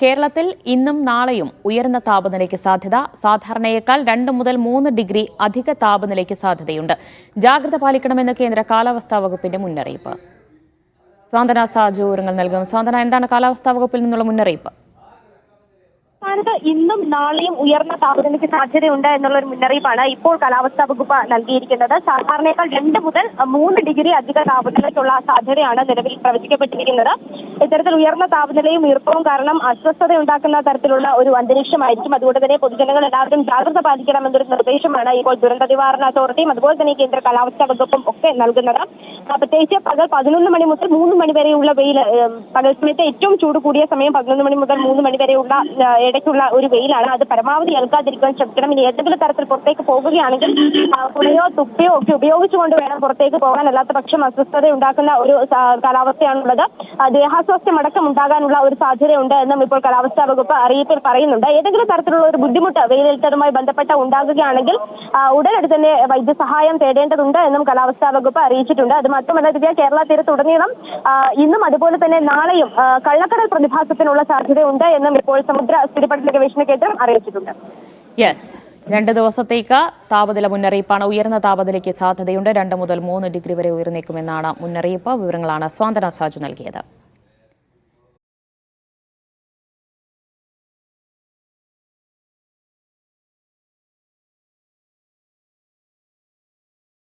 കേരളത്തിൽ ഇന്നും നാളെയും ഉയർന്ന താപനിലയ്ക്ക് സാധ്യത. സാധാരണയേക്കാൾ 2 മുതൽ 3 ഡിഗ്രി അധിക താപനിലയ്ക്ക് സാധ്യതയുണ്ട്. ജാഗ്രത പാലിക്കണമെന്ന് കേന്ദ്ര കാലാവസ്ഥാ വകുപ്പിന്റെ മുന്നറിയിപ്പ്. സാന്ത്വന സാജു വിവരങ്ങൾ നൽകും. സാന്ത്വന, എന്താണ് കാലാവസ്ഥാ വകുപ്പിൽ നിന്നുള്ള മുന്നറിയിപ്പ്? ഇന്നും നാളെയും ഉയർന്ന താപനിലയ്ക്ക് സാധ്യതയുണ്ട് എന്നുള്ള ഒരു മുന്നറിയിപ്പാണ് ഇപ്പോൾ കാലാവസ്ഥാ വകുപ്പ് നൽകിയിരിക്കുന്നത്. സാധാരണയേക്കാൾ 2 മുതൽ 3 ഡിഗ്രി അധിക താപനിലയ്ക്കുള്ള സാധ്യതയാണ് നിലവിൽ പ്രവചിക്കപ്പെട്ടിരിക്കുന്നത്. ഇത്തരത്തിൽ ഉയർന്ന താപനിലയും ഈർപ്പവും കാരണം അസ്വസ്ഥത ഉണ്ടാക്കുന്ന തരത്തിലുള്ള ഒരു അന്തരീക്ഷമായിരിക്കും. അതുകൊണ്ട് തന്നെ പൊതുജനങ്ങൾ എല്ലാവരും ജാഗ്രത പാലിക്കണമെന്നൊരു നിർദ്ദേശമാണ് ഇപ്പോൾ ദുരന്ത നിവാരണ അതോറിറ്റിയും അതുപോലെ തന്നെ കേന്ദ്ര കാലാവസ്ഥാ വകുപ്പും ഒക്കെ നൽകുന്നത്. പ്രത്യേകിച്ച് പകൽ 11 മണി മുതൽ 3 മണി വരെയുള്ള വെയിൽ, പകൽ സമയത്ത് ഏറ്റവും ചൂട് കൂടിയ സമയം 11 മണി മുതൽ 3 മണി വരെയുള്ള ഇടയ്ക്കുള്ള ഒരു വെയിലാണ്. അത് പരമാവധി ഏൽക്കാതിരിക്കാൻ ശ്രമിക്കണം. ഇനി ഏതെങ്കിലും തരത്തിൽ പുറത്തേക്ക് പോകുകയാണെങ്കിൽ കുടയോ തുപ്പിയോ ഒക്കെ ഉപയോഗിച്ചുകൊണ്ട് വേണം പുറത്തേക്ക് പോകാൻ. അല്ലാത്ത പക്ഷം അസ്വസ്ഥത ഉണ്ടാക്കുന്ന ഒരു കാലാവസ്ഥയാണുള്ളത്. ദേഹാസ്വാസ്ഥ്യം അടക്കം ഉണ്ടാകാനുള്ള ഒരു സാധ്യതയുണ്ട് എന്നും ഇപ്പോൾ കാലാവസ്ഥാ വകുപ്പ് അറിയിപ്പിൽ പറയുന്നുണ്ട്. ഏതെങ്കിലും തരത്തിലുള്ള ഒരു ബുദ്ധിമുട്ട് വെയിലേറ്റതുമായി ബന്ധപ്പെട്ട ഉണ്ടാകുകയാണെങ്കിൽ ഉടനടി തന്നെ വൈദ്യസഹായം തേടേണ്ടതുണ്ട് എന്നും കാലാവസ്ഥാ വകുപ്പ് അറിയിച്ചിട്ടുണ്ട്. അത് മാത്രമല്ല, കേരള തീരത്തുടനീളം ഇന്നും അതുപോലെ തന്നെ നാളെയും കള്ളക്കടൽ പ്രതിഭാസത്തിനുള്ള സാധ്യതയുണ്ട് എന്നും ഇപ്പോൾ സമുദ്ര സ്ഥിതിപഠന ഗവേഷണ കേന്ദ്രം അറിയിച്ചിട്ടുണ്ട്. 2 ദിവസത്തേക്ക് താപനില മുന്നറിയിപ്പാണ്. ഉയർന്ന താപനിലയ്ക്ക് സാധ്യതയുണ്ട്. 2 മുതൽ 3 ഡിഗ്രി വരെ ഉയർന്നേക്കുമെന്നാണ് മുന്നറിയിപ്പ്. വിവരങ്ങളാണ് സാന്ത്വന സാജു നൽകിയത്.